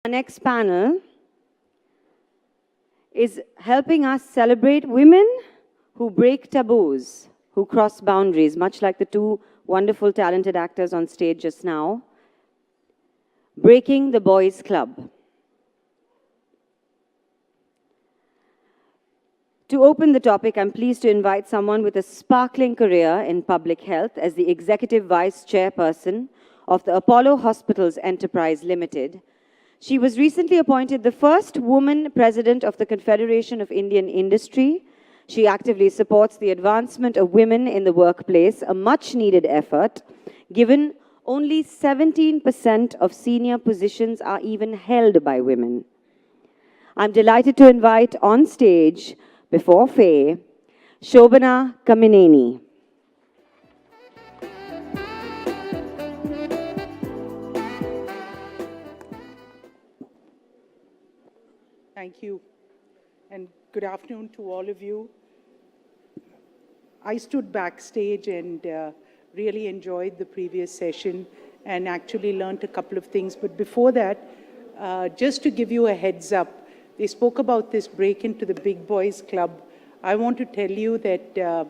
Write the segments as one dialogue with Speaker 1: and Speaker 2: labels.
Speaker 1: Our next panel is helping us celebrate women who break taboos, who cross boundaries, much like the two wonderful, talented actors on stage just now. Breaking the Boys Club. To open the topic, I'm pleased to invite someone with a sparkling career in public health as the Executive Vice Chairperson of the Apollo Hospitals Enterprise Limited. She was recently appointed the first woman president of the Confederation of Indian Industry. She actively supports the advancement of women in the workplace, a much-needed effort, given only 17% of senior positions are even held by women. I'm delighted to invite on stage, before Faye, Shobhana Kamineni.
Speaker 2: Thank you, and good afternoon to all of you. I stood backstage and really enjoyed the previous session and actually learned a couple of things. But before that, just to give you a heads up, they spoke about this break into the Big Boys Club. I want to tell you that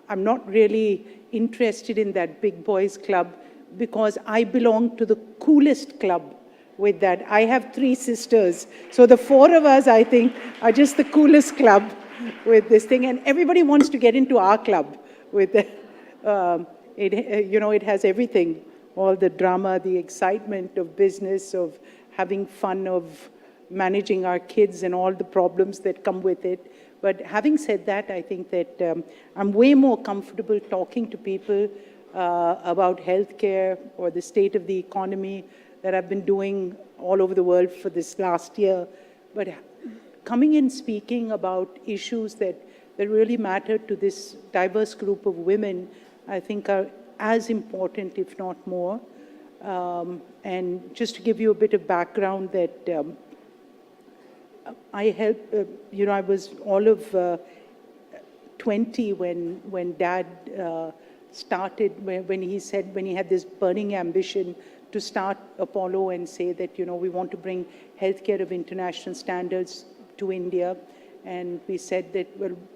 Speaker 2: I'm not really interested in that Big Boys Club because I belong to the coolest club with that. I have 3 sisters. So the 4 of us, I think, are just the coolest club with this thing. And everybody wants to get into our club with it. It has everything, all the drama, the excitement of business, of having fun, of managing our kids and all the problems that come with it. But having said that, I think that I'm way more comfortable talking to people about healthcare or the state of the economy that I've been doing all over the world for this last year. But coming in speaking about issues that really matter to this diverse group of women, I think are as important, if not more. And just to give you a bit of background that I helped, I was all of 20 when Dad started, when he had this burning ambition to start Apollo and say that, we want to bring healthcare of international standards to India. And we said that,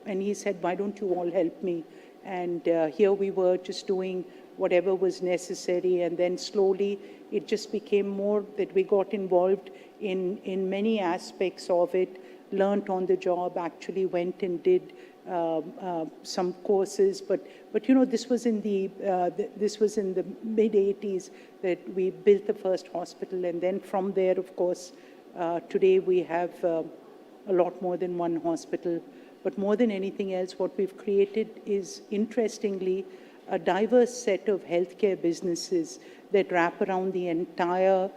Speaker 2: and he said, why don't you all help me? And here we were just doing whatever was necessary. And then slowly it just became more that we got involved in many aspects of it, learned on the job, actually went and did some courses, but this was in the mid 80s that we built the first hospital, and then from there, of course, today we have a lot more than one hospital. But more than anything else, what we've created is, interestingly, a diverse set of healthcare businesses that wrap around the entire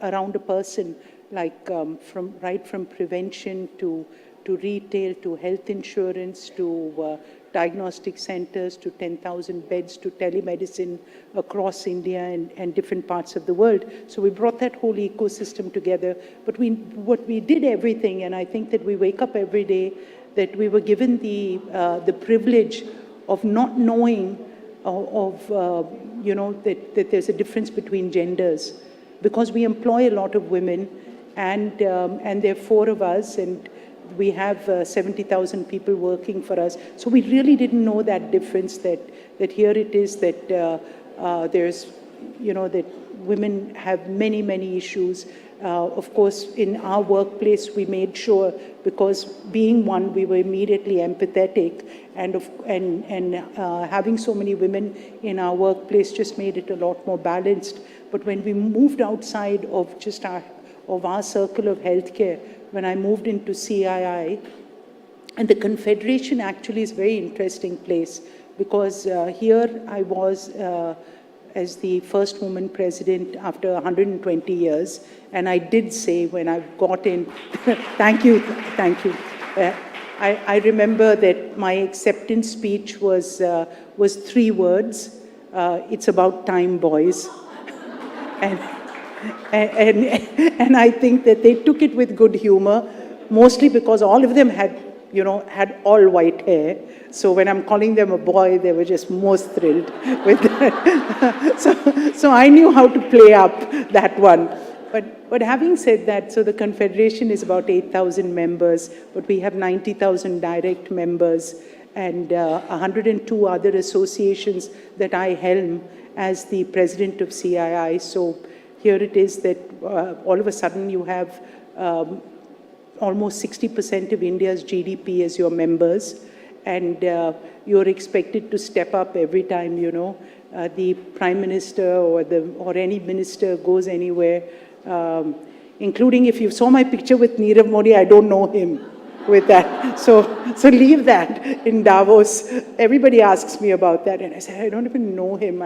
Speaker 2: around a person, like from prevention to retail, to health insurance, to diagnostic centers, to 10,000 beds, to telemedicine across India and different parts of the world. So we brought that whole ecosystem together. But we did everything, and I think that we wake up every day that we were given the privilege of not knowing that there's a difference between genders, because we employ a lot of women, and there are 4 of us, and we have 70,000 people working for us. So we really didn't know that difference, that here it is that there's, that women have many, many issues. Of course, in our workplace, we made sure, because being one, we were immediately empathetic, and having so many women in our workplace just made it a lot more balanced. But when we moved outside of just our circle of healthcare, when I moved into CII, and the Confederation actually is a very interesting place, because here I was as the first woman president after 120 years. And I did say when I got in, thank you. I remember that my acceptance speech was 3 words. It's about time, boys. And I think that they took it with good humor, mostly because all of them had had all white hair. So when I'm calling them a boy, they were just most thrilled with that. So I knew how to play up that one. But having said that, so the Confederation is about 8,000 members, but we have 90,000 direct members and 102 other associations that I helm as the president of CII. So here it is that all of a sudden you have almost 60% of India's GDP as your members, and you're expected to step up every time, the Prime Minister or any minister goes anywhere, including if you saw my picture with Nirav Modi, I don't know him with that. So leave that in Davos. Everybody asks me about that, and I say, I don't even know him.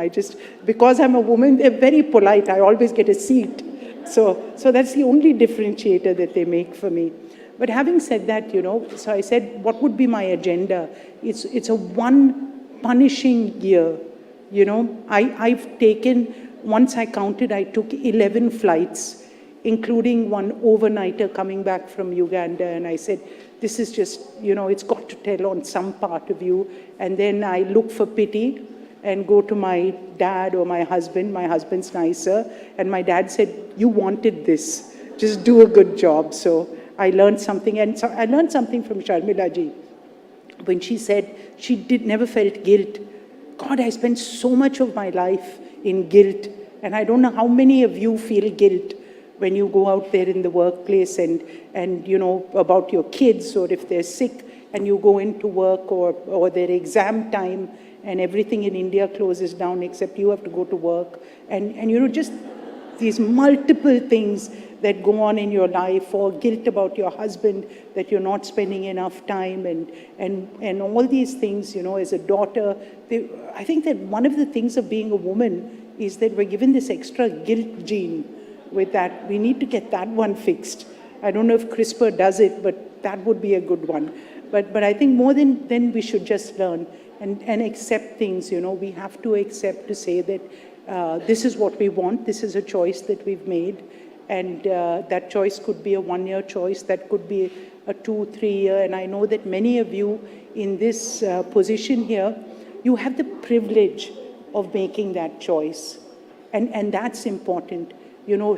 Speaker 2: Because I'm a woman, they're very polite. I always get a seat. So that's the only differentiator that they make for me. But having said that, so I said, what would be my agenda? It's a one punishing year. I've taken, once I counted, I took 11 flights, including one overnighter coming back from Uganda. And I said, this is just, it's got to tell on some part of you. And then I look for pity and go to my dad or my husband. My husband's nicer. And my dad said, you wanted this. Just do a good job. So I learned something. And so I learned something from Sharmila ji when she said she never felt guilt. God, I spent so much of my life in guilt. And I don't know how many of you feel guilt when you go out there in the workplace and about your kids, or if they're sick and you go into work, or their exam time and everything in India closes down except you have to go to work. And just these multiple things that go on in your life, or guilt about your husband that you're not spending enough time, and all these things, as a daughter. I think that one of the things of being a woman is that we're given this extra guilt gene with that. We need to get that one fixed. I don't know if CRISPR does it, but that would be a good one. But I think more than we should just learn and accept things. We have to accept to say that this is what we want. This is a choice that we've made. And that choice could be a 1-year choice. That could be a 2-3 year. And I know that many of you in this position here, you have the privilege of making that choice. And that's important.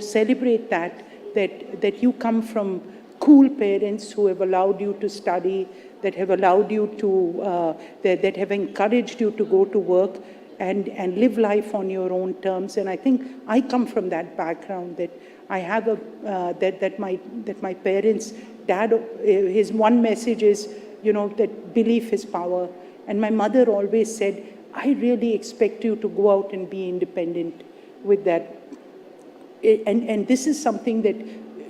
Speaker 2: Celebrate that you come from cool parents who have allowed you to study, that have allowed you to, that have encouraged you to go to work and live life on your own terms. And I think I come from that background, that I have that my parents, dad, his one message is, that belief is power. And my mother always said, I really expect you to go out and be independent with that. And this is something that,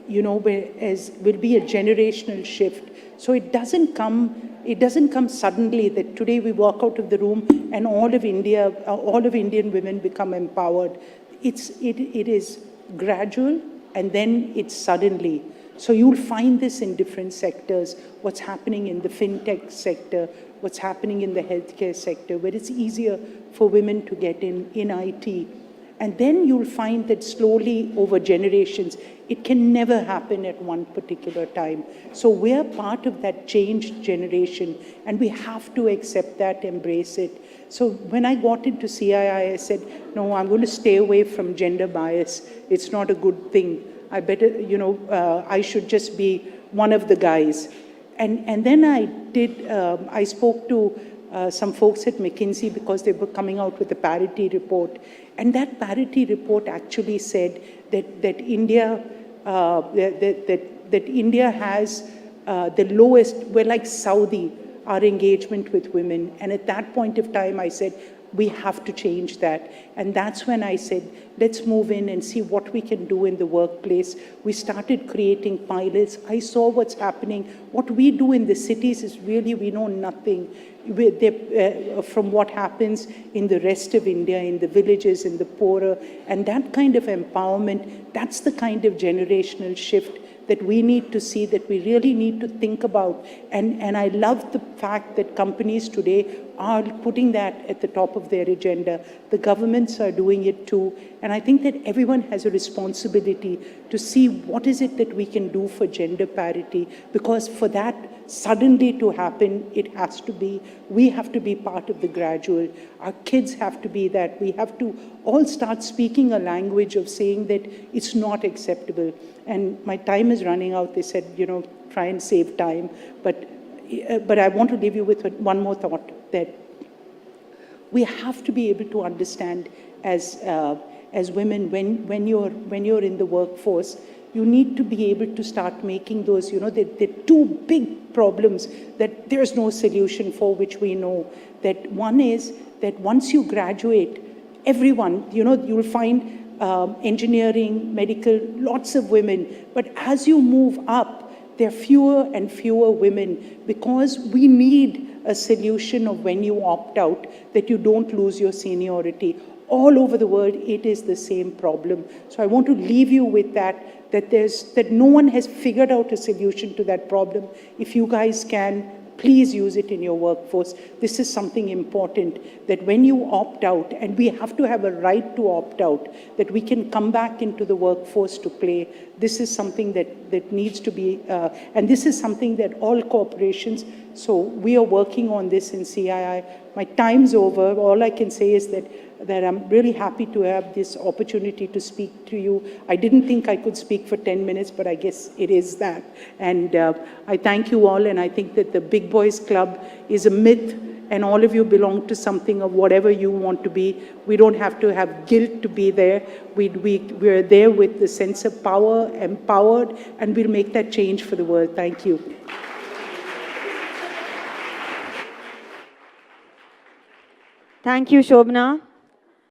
Speaker 2: will be a generational shift. So it doesn't come suddenly that today we walk out of the room and all of Indian women become empowered. It is gradual, and then it's suddenly. So you'll find this in different sectors, what's happening in the fintech sector, what's happening in the healthcare sector, where it's easier for women to get in IT. And then you'll find that slowly over generations, it can never happen at one particular time. So we're part of that changed generation, and we have to accept that, embrace it. So when I got into CII, I said, no, I'm going to stay away from gender bias. It's not a good thing. I better, I should just be one of the guys. And then I spoke to some folks at McKinsey because they were coming out with a parity report. And that parity report actually said that India has the lowest, we're like Saudi, our engagement with women. And at that point of time, I said, we have to change that. And that's when I said, let's move in and see what we can do in the workplace. We started creating pilots. I saw what's happening. What we do in the cities is really, we know nothing from what happens in the rest of India, in the villages, in the poorer. And that kind of empowerment, that's the kind of generational shift that we need to see, that we really need to think about. And I love the fact that companies today are putting that at the top of their agenda. The governments are doing it too. And I think that everyone has a responsibility to see what is it that we can do for gender parity, because for that suddenly to happen, we have to be part of the gradual. Our kids have to be that. We have to all start speaking a language of saying that it's not acceptable. And my time is running out. They said, try and save time. But I want to leave you with one more thought, that we have to be able to understand as women, when you're in the workforce, you need to be able to start making those, the two big problems that there's no solution for, which we know. That one is that once you graduate, everyone, you'll find engineering, medical, lots of women. But as you move up, there are fewer and fewer women, because we need a solution of when you opt out, that you don't lose your seniority. All over the world, it is the same problem. So I want to leave you with that no one has figured out a solution to that problem. If you guys can, please use it in your workforce. This is something important, that when you opt out, and we have to have a right to opt out, that we can come back into the workforce to play. This is something that needs to be, and this is something that all corporations, so we are working on this in CII. My time's over. All I can say is that I'm really happy to have this opportunity to speak to you. I didn't think I could speak for 10 minutes, but I guess it is that. And I thank you all, and I think that the Big Boys Club is a myth, and all of you belong to something of whatever you want to be. We don't have to have guilt to be there. We're there with the sense of power, empowered, and we'll make that change for the world. Thank you.
Speaker 1: Thank you, Shobna.